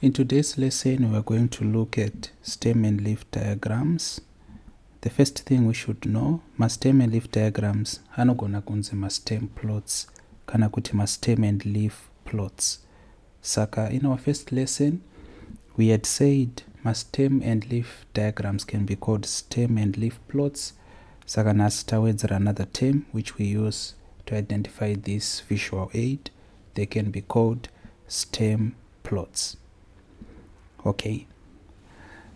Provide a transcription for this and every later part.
In today's lesson, we are going to look at stem and leaf diagrams. The first thing we should know, ma stem and leaf diagrams anogona kunzi ma stem plots kana kuti ma stem and leaf plots. Saka in our first lesson, we had said ma stem and leaf diagrams can be called stem and leaf plots. Saka nasi tawedzera another term which we use to identify this visual aid. They can be called stem plots. Okay,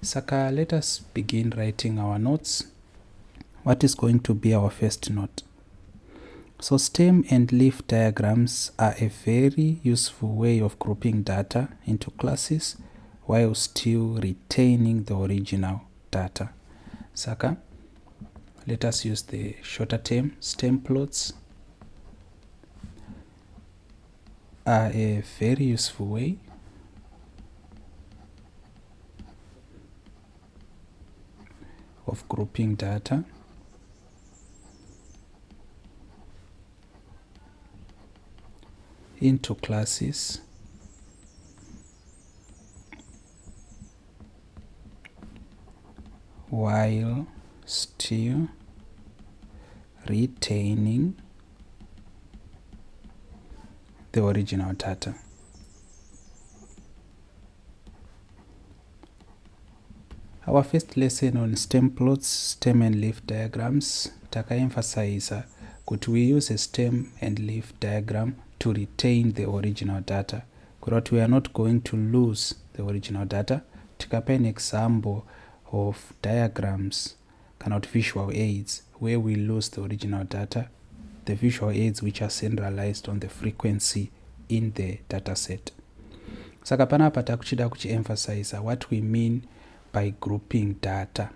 Saka, let us begin writing our notes. What is going to be our first note? So stem and leaf diagrams are a very useful way of grouping data into classes while still retaining the original data. Saka, let us use the shorter term. Stemplots are a very useful way of grouping data into classes while still retaining the original data. Our first lesson on stem plots, stem and leaf diagrams, taka-emphasize kuti we use a stem and leaf diagram to retain the original data. But we are not going to lose the original data. Tikapa an example of diagrams, cannot visual aids, where we lose the original data, the visual aids which are centralized on the frequency in the data set. Saka panapa takuchida kuchi-emphasize what we mean by grouping data,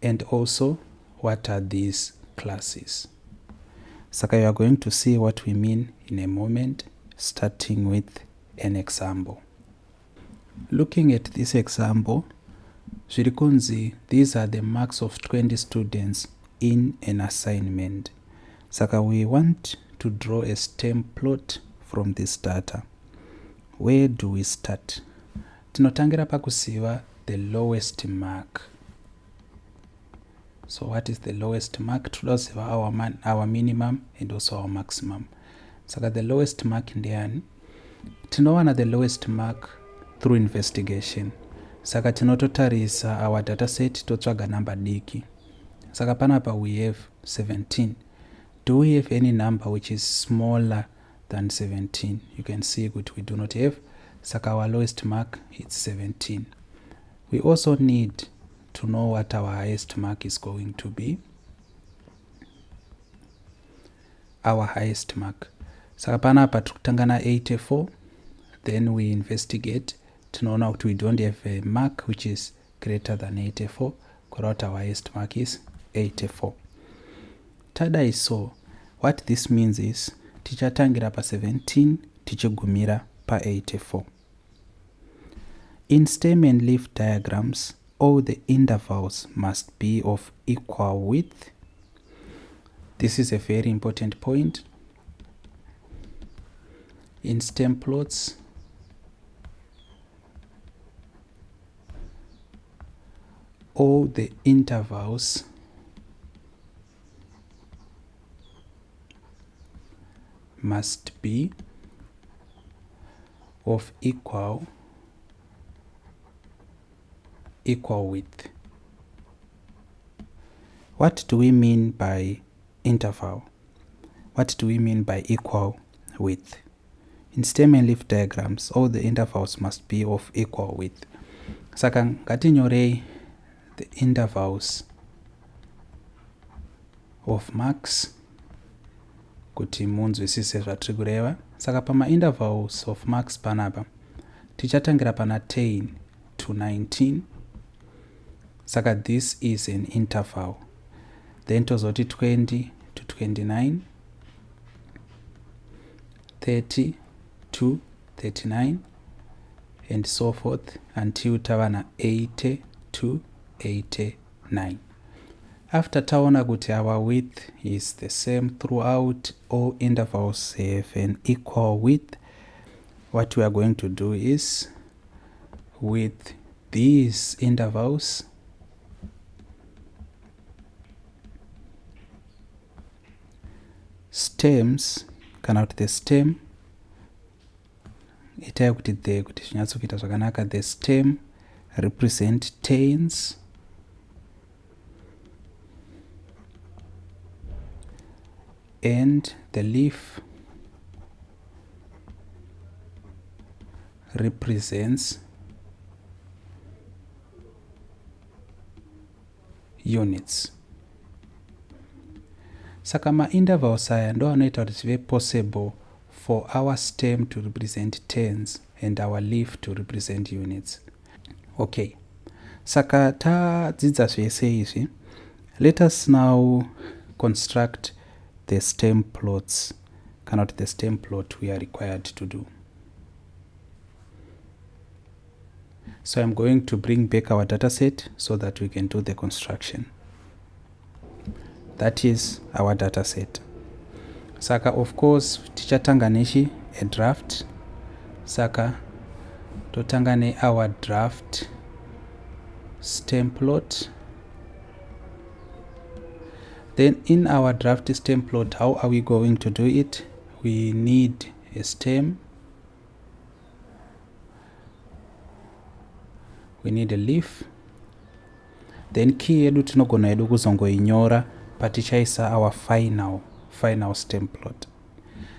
and also what are these classes. Saka, you are going to see what we mean in a moment, starting with an example. Looking at this example, zvirikunzi these are the marks of 20 students in an assignment. Saka, we want to draw a stem plot from this data. Where do we start? Tinotangira pakusiva the lowest mark. So what is the lowest mark? Tunoziva our minimum and also our maximum. Saka the lowest mark ndiani? Tinowana the lowest mark through investigation. Saka tinototarisa our data set totsvaga number diki. Saka panapa we have 17. Do we have any number which is smaller than 17? You can see that we do not have. Saka our lowest mark is 17. We also need to know what our highest mark is going to be. Our highest mark. Saka panapa tukutangana 84. Then we investigate. Tunaona that we don't have a mark which is greater than 84. Correct, our highest mark is 84. Tada iso, what this means is tichatangira pa 17, tichigumira pa 84. In stem and leaf diagrams, all the intervals must be of equal width. This is a very important point. In stem plots, all the intervals must be of equal width. What do we mean by interval? What do we mean by equal width? In stem and leaf diagrams, all the intervals must be of equal width. Saka ngatinyorei the intervals of marks kuti munzwisise zvatiri kureva. Saka pama intervals of marks panapa tichatangira pana 10 to 19. Saka this is an interval. Then tozoti 20 to 29, 30 to 39, and so forth until tavana 80 to 89. After taona kuti our width is the same throughout, all intervals have an equal width, what we are going to do is, with these intervals, stems, kana kuti the stem, itai kuti zvinyatsokuita zvakanaka, the stem represent tens, and the leaf represents units. Saka ma-intervals aya ndo anoita kuti zvive possible for our stem to represent tens and our leaf to represent units. Okay, saka tadzidza zvese izvi, let us now construct the stem plots, kana kuti the stem plot we are required to do. So I'm going to bring back our data set so that we can do the construction. That is our data set. Saka of course tichatanga nechi a draft. Saka totanga ne our draft stem plot. Then in our draft stem plot, how are we going to do it? We need a stem, we need a leaf, then key yedu tinogona yedu kuzongoinyora patichaisa our final stem plot.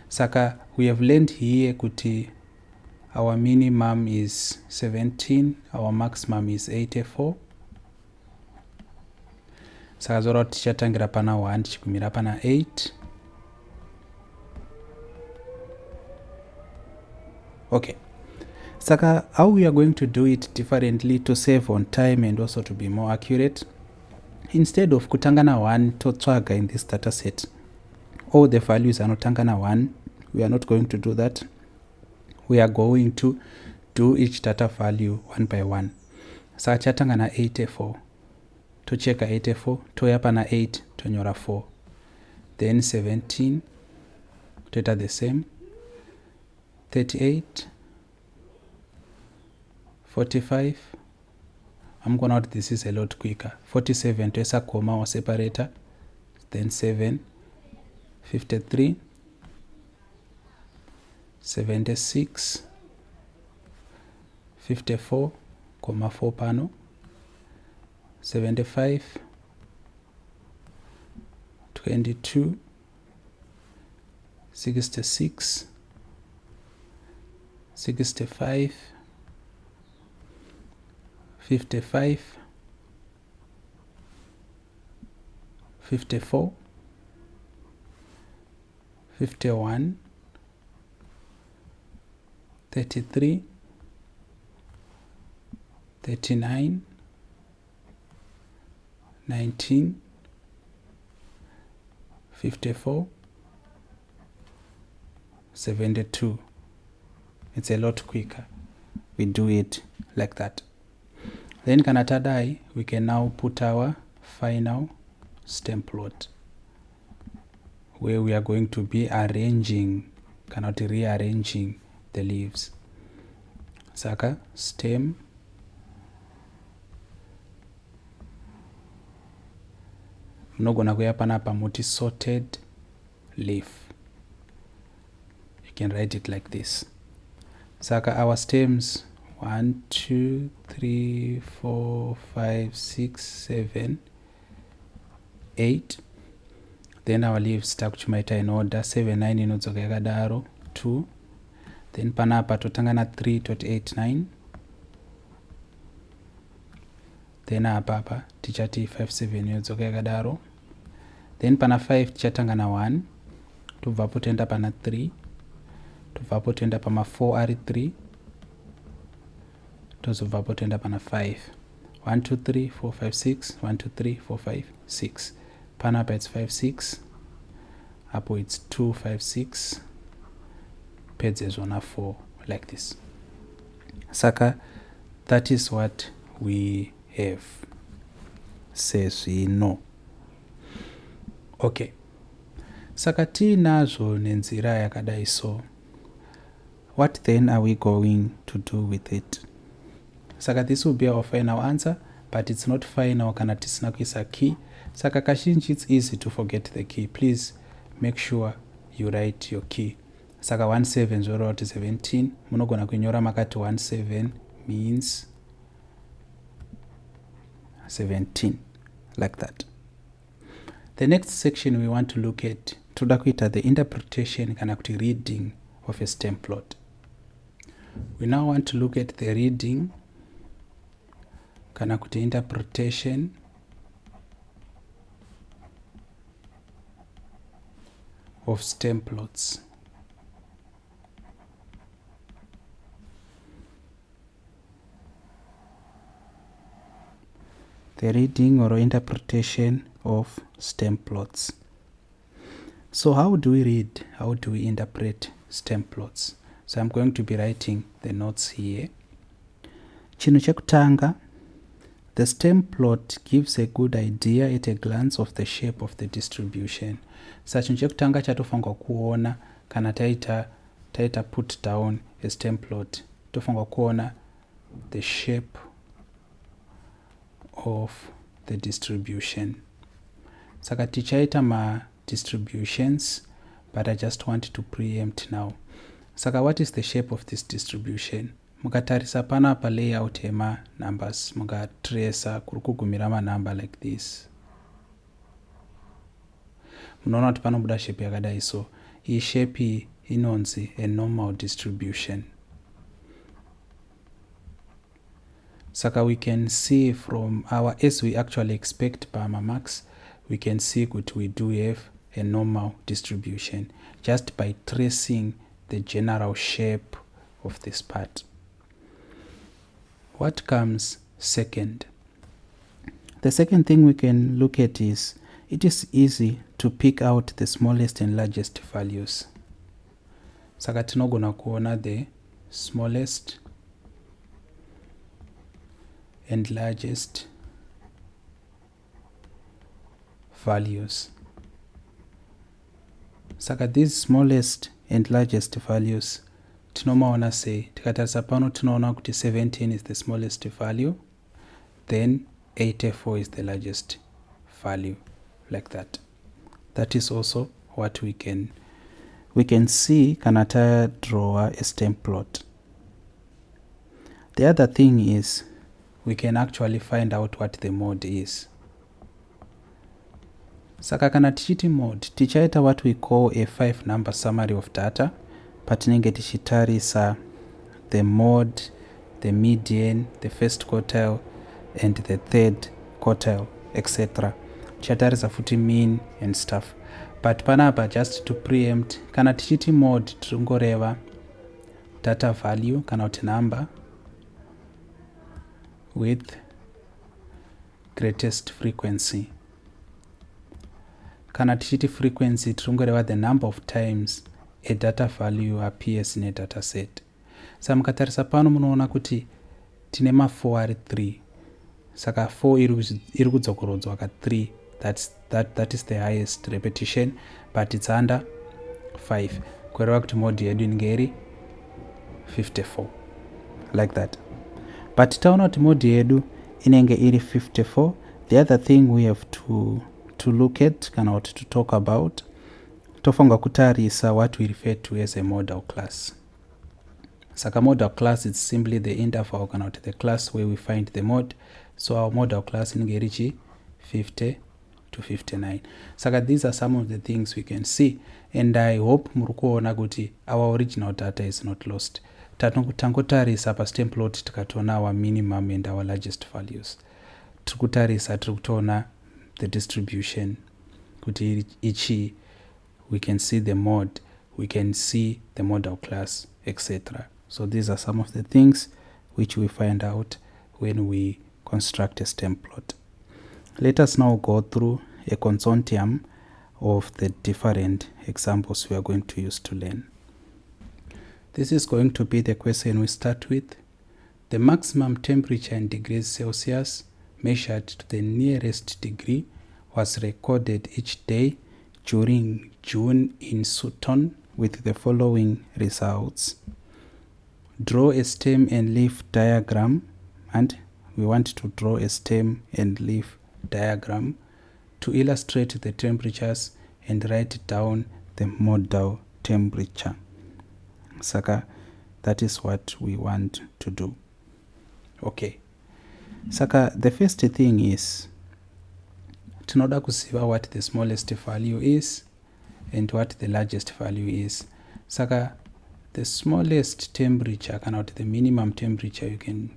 Saka we have learned here kuti our minimum is 17, our maximum is 84. Saka zora tichatangira pana 1 tichigumira pana 8. Okay, saka how we are going to do it differently to save on time and also to be more accurate, instead of kutangana 1 totsvaga in this data set all the values anotangana 1, we are not going to do that. We are going to do each data value one by one. Saka chatangana 84, tocheka 84, toya pana 8, tonyora 4, then 17, toita the same, 38, 45, I'm gonna note this is a lot quicker, 47, toisa comma or separator, then 7, 53, 76, 54, comma 4 pano, 75, 22, 66, 65, 55, 54, 51, 33, 39, 19, 54, 72. It's a lot quicker. We do it like that. Then kanatadai, we can now put our final stem plot where we are going to be arranging, cannot rearranging the leaves. Saka stem mnogona kuya panapa muti sorted leaf. You can write it like this. Saka our stems 1, 2, 3, 4, 5, 6, 7, 8. Then our leaves takuchimaita in order 7, 9 inodzoka yakadaro 2. Then panapa totangana 3, 8, 9. Then apapa tichati 5, 7 inodzoka yakadaro. Then pana 5 tichatangana 1. Tubvapo toenda pana 3. Tubvapo toenda pama 4 ari 3. Tozobvapo toenda pana 5. 1, 2, 3, 4, 5, 6. 1, 2, 3, 4, 5, 6. Panapa it's 5, 6. Apo it's 2, 5, 6. Pages 1 are 4, like this. Saka, that is what we have. Says we know. Okay, saka tiinazvo nenzira yakadai so, what then are we going to do with it? Saka this will be our final answer, but it's not final kana tisina kuisa key. Saka kazhinji it's easy to forget the key. Please make sure you write your key. Saka 17 zvoreva kuti 17 munogona kunyora makati 17 means 17, like that. The next section we want to look at, toda kuita the interpretation kana kuti reading of a stem plot. We now want to look at the reading kana kuti interpretation of stem plots. The reading or interpretation of stem plots. So how do we read? How do we interpret stem plots? So I'm going to be writing the notes here. Chinhu chekutanga, the stem plot gives a good idea at a glance of the shape of the distribution. So chinhu chekutanga chatofanga kuona kana taita put down a stem plot, tofanga kuona the shape of the distribution. Saka tichaita ma distributions, but I just want to preempt now. Saka what is the shape of this distribution? Mukatarisa panapa layout ema numbers, mukatresa kurikugumira manumber like this. Munoona kuti panobuda shape yakadai so. Iyi shape inonzi a normal distribution. Saka we can see from our, as we actually expect by our marks, we can see that we do have a normal distribution just by tracing the general shape of this part. What comes second? The second thing we can look at is, it is easy to pick out the smallest and largest values. Saka tinogona kuona the smallest and largest values. Saka these smallest and largest values tinomaona sei, tikatarisa pano tinoona kuti 17 is the smallest value, then 84 is the largest value, like that. That is also what we can see kana draw a stem plot. The other thing is, we can actually find out what the mode is. Saka kana tichiti mode, tichaita what we call a 5-number summary of data, patinenge tichitarisa the mode, the median, the first quartile, and the third quartile, etc. Tichatarisa futi mean and stuff. But panapa, just to preempt, kana tichiti mode tirongoreva data value kana kuti number with greatest frequency. Kana tichiti frequency tirongoreva the number of times a data value appears in a data set. Saka mukatarisa pano munoona kuti tine ma 4 ari 3. Saka 4 iri kudzokorodzwa ka 3. That is the highest repetition, but it's under 5. Kureva kuti mode yedu inenge iri 54, like that. But taona kuti mode yedu inenge iri 54. The other thing we have to look at kana kuti to talk about, tofunga kutarisa what we refer to as a model class. Saka model class is simply the interval kana kuti the class where we find the mode. So our model class inenge iri 50 to 59. Saka these are some of the things we can see, and I hope murikuona kuti our original data is not lost. Tangotarisa pa stem plot tikatona our minimum and our largest values. Tikutarisa tikutona the distribution kuti ichi, we can see the mode, we can see the model class, etc. So these are some of the things which we find out when we construct a stem plot. Let us now go through a consortium of the different examples we are going to use to learn. This is going to be the question we start with. The maximum temperature in degrees Celsius measured to the nearest degree was recorded each day during June in Sutton with the following results. Draw a stem and leaf diagram, and we want to draw a stem and leaf diagram to illustrate the temperatures and write down the model temperature. Saka, that is what we want to do. Okay. Saka, the first thing is tinoda kuziva what the smallest value is and what the largest value is. Saka, the smallest temperature, kana the minimum temperature, you can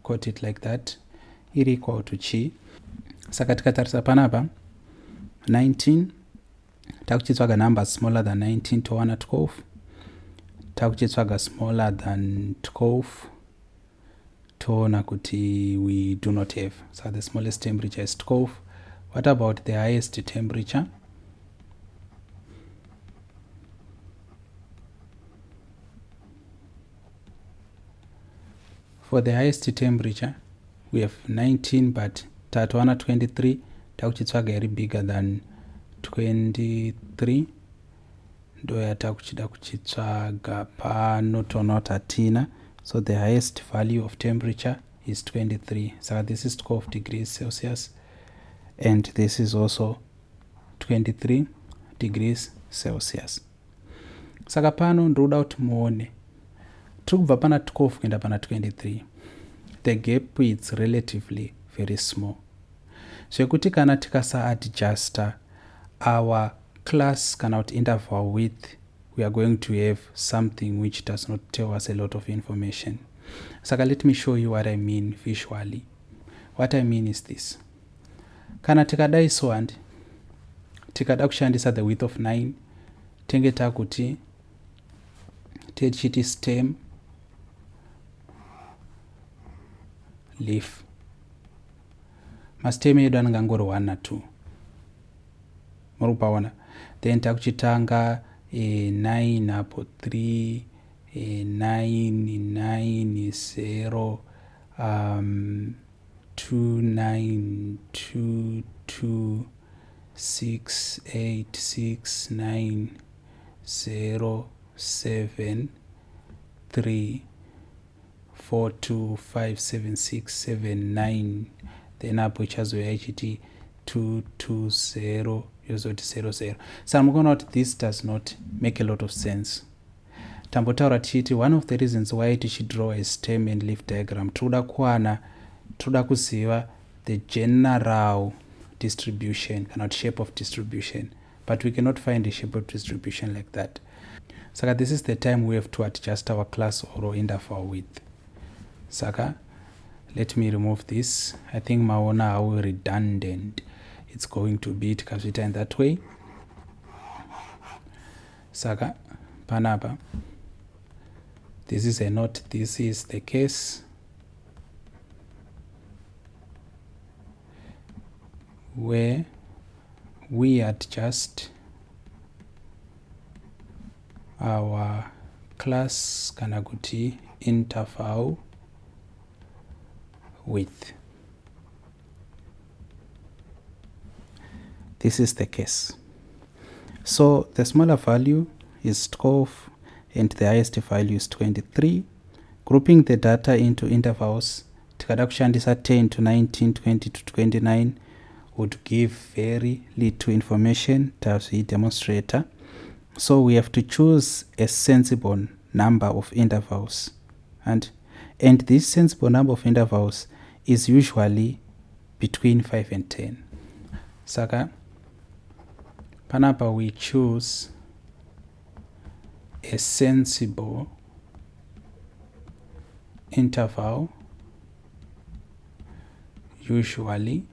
quote it like that, iri equal to chi. Saka tikatarisa panapa 19, takuchitsvaga numbers smaller than 19 towana 12, takuchitsvaga smaller than 12 toona kuti we do not have. So the smallest temperature is 12. What about the highest temperature? For the highest temperature, we have 19, but tatowana 23, takuchitsvaga iri bigger than 23. Ndo yatakuchida kuchitsvaga pano toona tatina. So the highest value of temperature is 23. So this is 12 degrees Celsius. And this is also 23 degrees Celsius. Saka pano ndoda kuti muone. Tiri kubva pana 12 kuenda pana 23. The gap is relatively very small. So kuti kana tikasa adjusta our class kana kuti interval width, we are going to have something which does not tell us a lot of information. Saka let me show you what I mean visually. What I mean is this. Kana tikadai so and tikada kushandisa the width of 9, tenge takuti techiti stem leaf. Mastem edu anangangori 1 na 2. Murupaona. Then takuchitanga 9 apo 3, 9 0, 2 9 2 2 6 8 6 9 0 7 3 4 2 5 7 6 7 9. Then apo ichazoya ichiti 2 2 0 yozoti 0 0. So I'm going to this does not make a lot of sense. Tambotaura tichiti one of the reasons why tichi draw a stem and leaf diagram, toda kuziva the general distribution, cannot shape of distribution, but we cannot find a shape of distribution like that. Saka this is the time we have to adjust our class or interval width. Saka, let me remove this. I think maona how redundant it's going to be tikazvita in that way. Saka panapa, this is a note, this is the case where we adjust our class kana kuti interval width. This is the case. So the smaller value is 12 and the highest value is 23. Grouping the data into intervals, tikada kushandisa 10 to 19, 20 to 29 would give very little information as a demonstrator. So we have to choose a sensible number of intervals. And this sensible number of intervals is usually between 5 and 10. Saka panapa we choose a sensible interval, usually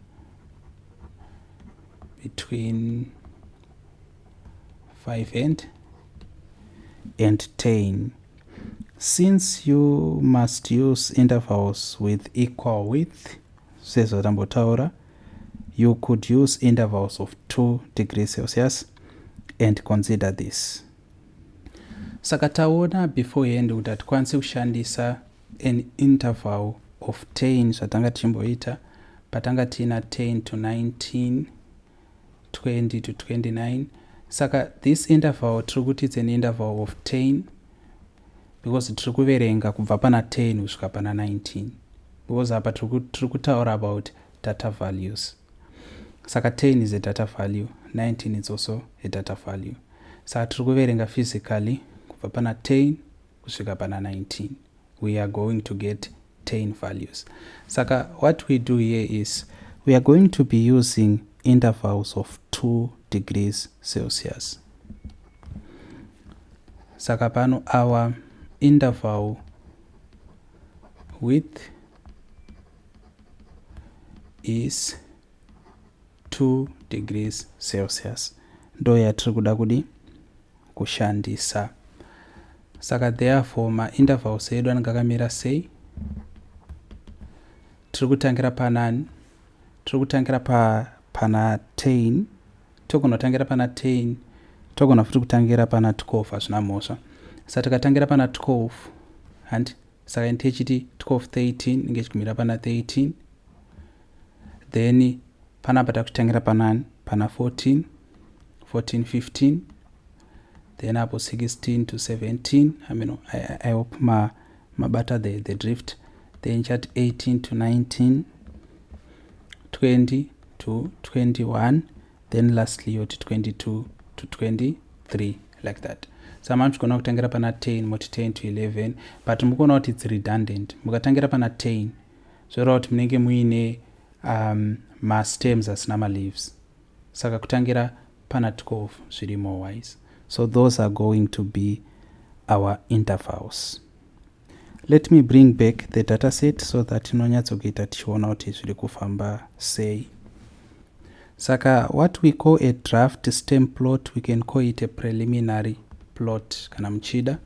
between 5 and 10. Since you must use intervals with equal width, says Otambotaura, you could use intervals of 2 degrees Celsius and consider this. Saka taona beforehand kuti hatikwanisi kushandisa an interval of 10 zvatanga tichimboita patanga tina 10 to 19, 20 to 29. saka this interval tiri kuti it's an interval of 10 because tiri kuverenga kubva pana 10 kusvika pana 19 because apa tiri kutaura about data values. Saka 10 is a data value, 19 is also a data value. Saka tiri kuverenga physically kubva pana 10 kusvika pana 19. We are going to get 10 values. Saka what we do here is we are going to be using intervals of 2 degrees Celsius. Saka pano our interval width is 2 degrees Celsius. Ndo yatiri kuda kudi kushandisa. Saka therefore ma intervals edu anenge akamira sei? Tiri kutangira panani? Tiri kutangira pana 10. Togona kutangira pana 10. Togona futi kutangira pana 12 hazvina mhosva. Saka tikatangira pana 12 and saka ndichiti 12 13 inge chikumira pana 13. Then panapa takutangira panani? Pana 14 14 15. Then apo 16 to 17. I hope mabata the drift. Then chat 18 to 19, 20 to 21, then lastly yoti 22 to 23, like that. So I'm going to tangira pana 10 moti 10 to 11, but mukona kuti it's redundant. Mukatangira pana 10 so kuti munenge muine ma stems asina ma leaves. Saka kutangira pana 12 zviri more wise. So those are going to be our intervals. Let me bring back the data set so that tinonyatsokuita tichiona kuti zviri kufamba sei. Saka what we call a draft stem plot, we can call it a preliminary plot kana muchida.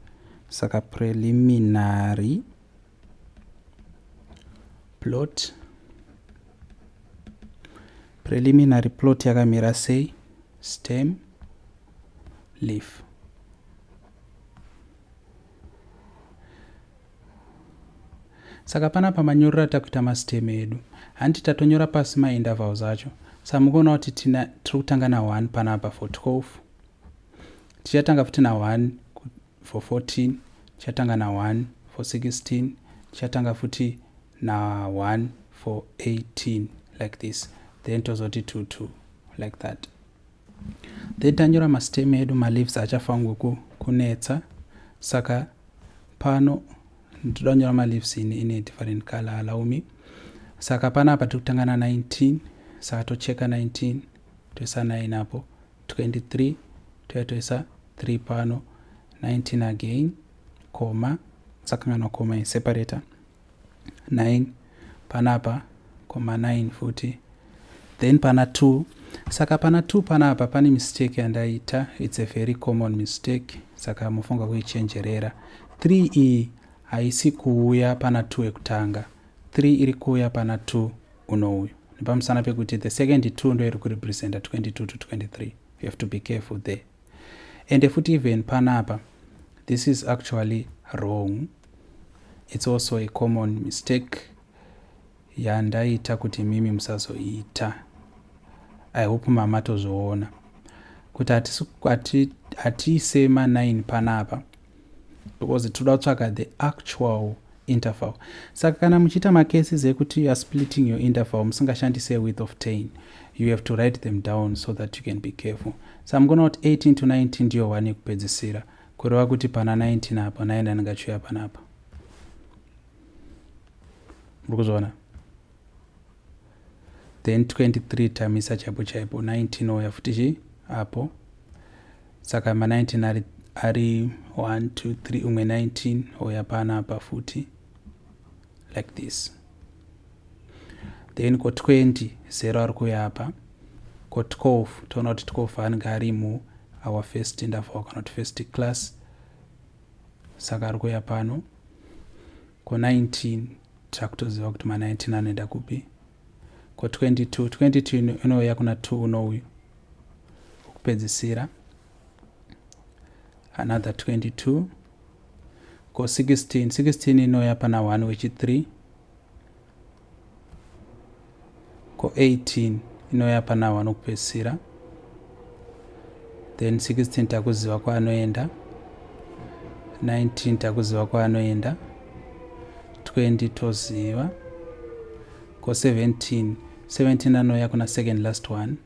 Saka preliminary plot. Preliminary plot yakamira sei? Stem, leaf. Saka panapa manyorera takuita mastem edu. Handi tatonyora pasi ma intervals acho. Saka mukuona kuti tiri kutanga na 1 panapa for 12. Tichatanga futi na 1 for 14. Tichatanga na 1 for 16. Tichatanga futi na 1 for 18, like this. Then tozoti 2 2, like that. Then tanyora mastem edu ma leaves achafangu kunetsa. Saka pano ndodanyora ma leaves in a different color, allow me. Saka panapa tikutanga na 19. Saka tocheka 19 toisa 9 apo, 23 toisa 3 pano, 19 again, comma, saka ngana comma in separator, 9 panapa, comma 9 futi, then pana 2. Saka pana 2 panapa pani mistake yandaita. It's a very common mistake. Saka mufunga kuichenjerera. 3 iyi haisi kuuya pana 2 ekutanga. 3 iri kuuya pana 2 unouyu. Nipamusana pekuti the second 2 ndo iri kurepresenta 22 to 23. You have to be careful there. And if it even panapa, this is actually wrong. It's also a common mistake yandaita kuti mimi musazoita. I hope mama tozoona kuti hatisema 9 panapa because toda kutsvaka the actual interval. Saka kana muchita macases ekuti you are splitting your interval musingashandise width of 10, you have to write them down so that you can be careful. So I'm going to 18 to 19 ndiyo 1 yekupedzisira kureva kuti pana 19 apa 9 anengachuya panapa. Murikuzona? Then 23 tamisa chaipo chaipo, 19 oya futichi apo. Saka ma 19 ari 1 2 3 umwe 19 oya panapa futi, like this. Then ko 20 0 ari kuya apa. Ko 12 toona kuti 12 anenge ari mu our first interval kana kuti first class, saka ari kuya pano. Ko 19 takutoziva kuti ma 19 anoenda kupi. Ko 22 inoya kuna 2 unouyu kupedzisira, another 22. Ko 16 inoya pana 1 wechi3. Ko 18 inoya pana 1 kupedzisira. then 16 takuziva kwaanoenda, 19 takuziva kwaanoenda, 20 toziva, ko 17 anoya kuna second last one.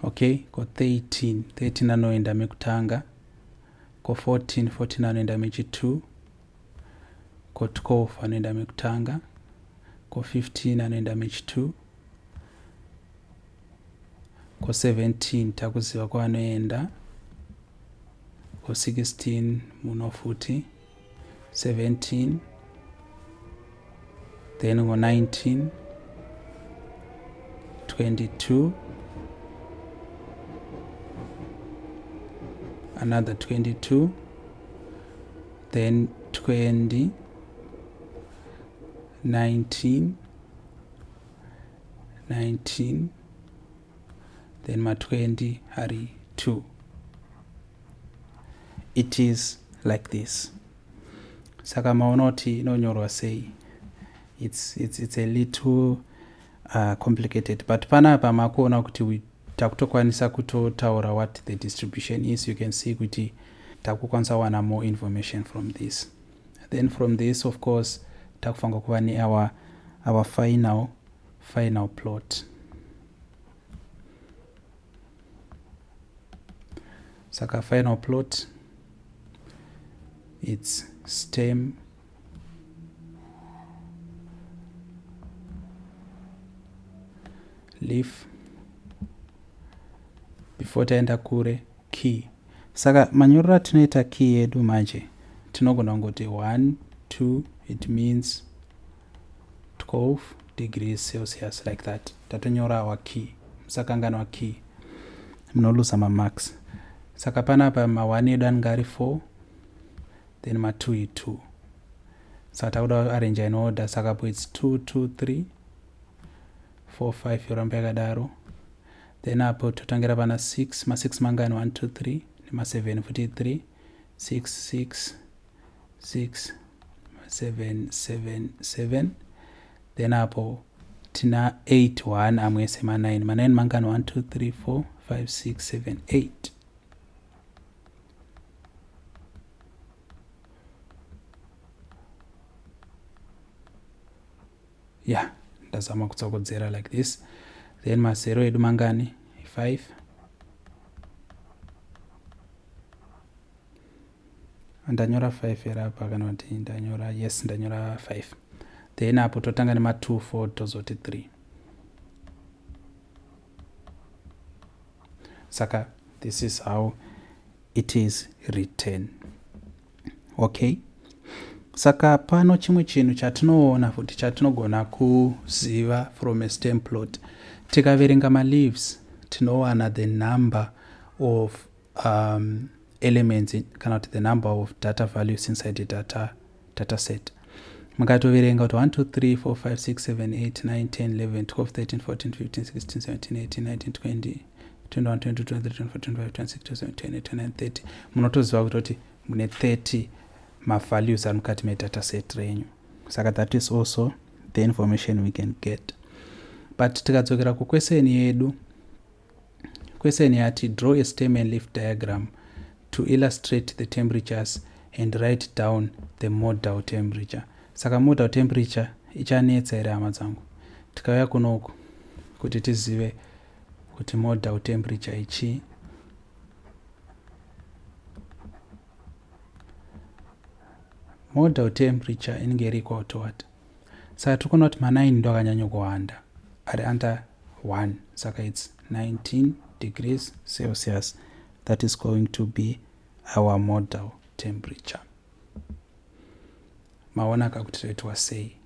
Okay, ko 13 anoenda mekutanga, ko 14 anoenda mechi2, ko 12 anoenda mekutanga, ko 15 anoenda mechi2, ko 17 takuziva kwaanoenda, ko 16 muno futi, 17, then ko 19, 22, another 22, then 20, 19, then ma 20 hari 2. It is like this. Saka maona kuti inonyorwa sei. It's a little complicated, but panapa makuona kuti takutokwanisa kutotaura what the distribution is. You can see kuti takukwanisa wana more information from this. Then from this, of course, takufanga kuva ni our final plot. Saka final plot, it's stem leaf before taenda kure key. Saka manyorora tunoita key yedu manje tinogona kungoti 1 2, it means 12 degrees Celsius, like that. Tatonyora our key, musakanganwa key, munoluza mamarks. Saka panapa ma1 yedu anenge ari 4, then ma2 2. Saka takuda arrange in order. Saka po it's 2 2 3 4 5 yoramba yakadaro. Then apo totangira pana 6, ma6 mangani 1 2 3, nema7 futi 3, 6 6 6, 7 7 7. Then apo tina 8 1 amwese ma9, ma9 mangani 1 2 3 4 5 6 7 8. Yeah, ndazama kutsokodzera like this. Then ma0 edu mangani 5, ndanyora 5 era apa kana kuti ndanyora, yes ndanyora 5. Then apo totanga nema 2 4 tozoti 3. Saka this is how it is written. Okay, saka pano chimwe chinhu chatinoona futi chatinogona kuziva from a stem plot. Tikaverenga ma leaves tinowana the number of elements kana kuti the number of data values inside the data set. Mukatoverenga kuti 1 2 3 4 5 6 7 8 9 10 11 12 13 14 15 16 17 18 19 20 21 22 23 24 25 26 27 28 29 30, munotoziva kuti mune 30 ma-values ari mukati medata set renyu. Saka that is also the information we can get. But tikadzokera kuquestion yedu, question yati draw a stem and leaf diagram to illustrate the temperatures and write down the modal temperature. Saka modal temperature ichanetsa ere hama dzangu. Tikauya kunoku kuti tizive kuti modal temperature ichi modal temperature inenge iri equal to what? Saka tikona kuti ma9 ndo akanyanya kuwanda ari under 1, saka it's 19 degrees Celsius. That is going to be our modal temperature. Maona kakutiretwa sei.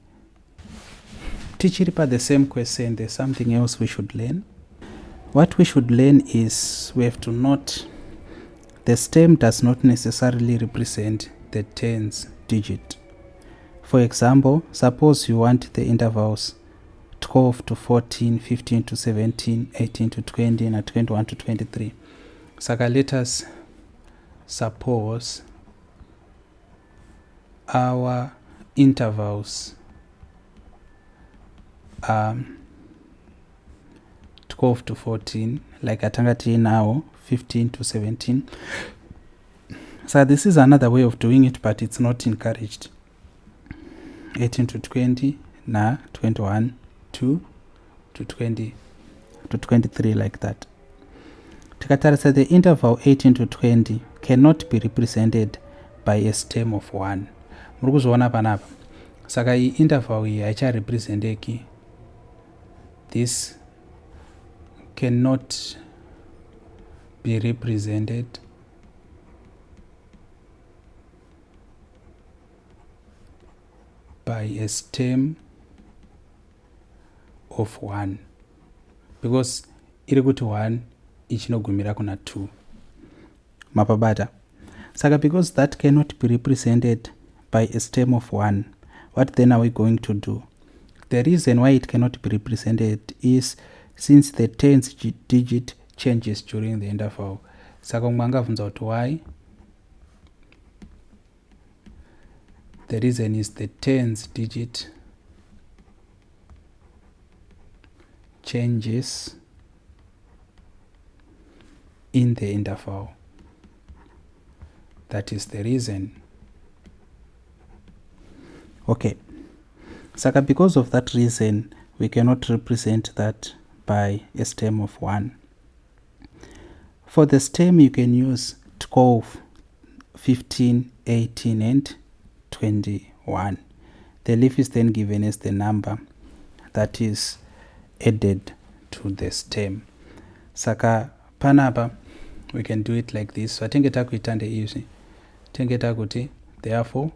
Tichiri pa the same question, there's something else we should learn. What we should learn is we have to note the stem does not necessarily represent the tens digit. For example, suppose you want the intervals 12 to 14, 15 to 17, 18 to 20, and 21 to 23. Saka let us suppose our intervals are 12 to 14 like atanga tiinawo 15 to 17. So this is another way of doing it, but it's not encouraged. 18 to 20 na 21 to 20 to 23 like that. Tikatarisa the interval 18 to 20 cannot be represented by a stem of 1. Muri kuzoona panapa. Saka iyi interval iyi haicharepresenteki. This cannot be represented by a stem of 1 because iri kuti 1 ichinogumira kuna 2 mapabata. Saka because that cannot be represented by a stem of 1, what then are we going to do? The reason why it cannot be represented is since the tens digit changes during the interval. Saka mangabvunza kuti why? The reason is the tens digit changes in the interval. That is the reason. Okay. Saka because of that reason, we cannot represent that by a stem of 1. For the stem, you can use 12, 15, 18, and 21. The leaf is then given as the number that is added to the stem. Saka panapa, we can do it like this. So tengeta kuitande izvi. Tengeta kuti, therefore,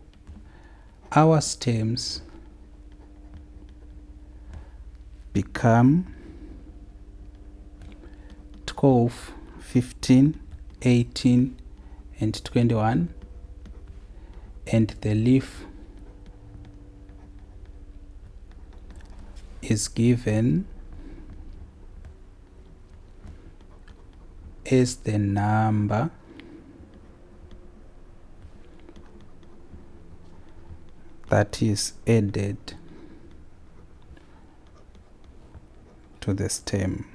our stems become 12, 15, 18, and 21, and the leaf is given as the number that is added to the stem.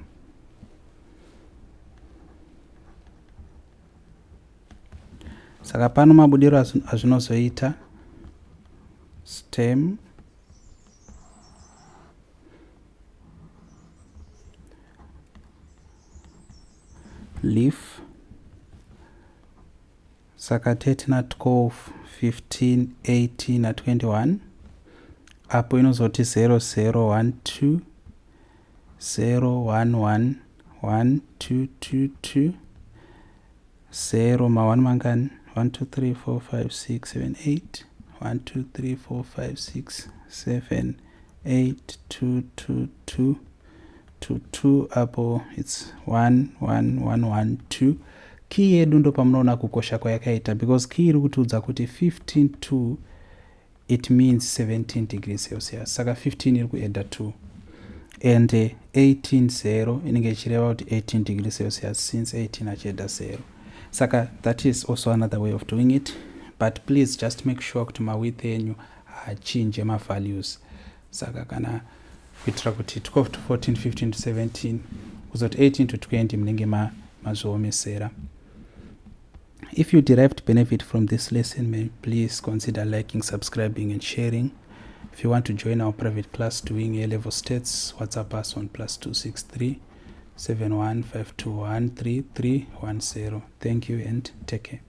Saka pano mabudiro azvinozoita stem leaf. Saka 13 na 12, 15, 18 na 21. Apo inozoti 0, 0, 1, 2, 0, 1, 1, 1, 2, 2, 2, 0 ma 1 mangani 1, 2, 3, 4, 5, 6, 7, 8, 1, 2, 3, 4, 5, 6, 7, 8, 2, 2, 2, 2, 2, apo it's 1, 1, 1, 1, 2. Key yedu ndo pamunaona kukosha kwa yakaita because key iri kutiudza kuti 15 2 it means 17 degrees Celsius. Saka 15 iri kuedda 2 and 18 0 inenge ichireva kuti 18 degrees Celsius since 18 achiedda 0. Saka that is also another way of doing it, but please just make sure kuti mawidth enyu achinje ma values. Saka kana kuitira kuti 12 to 14, 15 to 17 kuzoti 18 to 20 munenge mazviomesera. If you derived benefit from this lesson, please consider liking, subscribing, and sharing. If you want to join our private class doing A-level stats, WhatsApp us on +263 71 521 3310. Thank you and take care.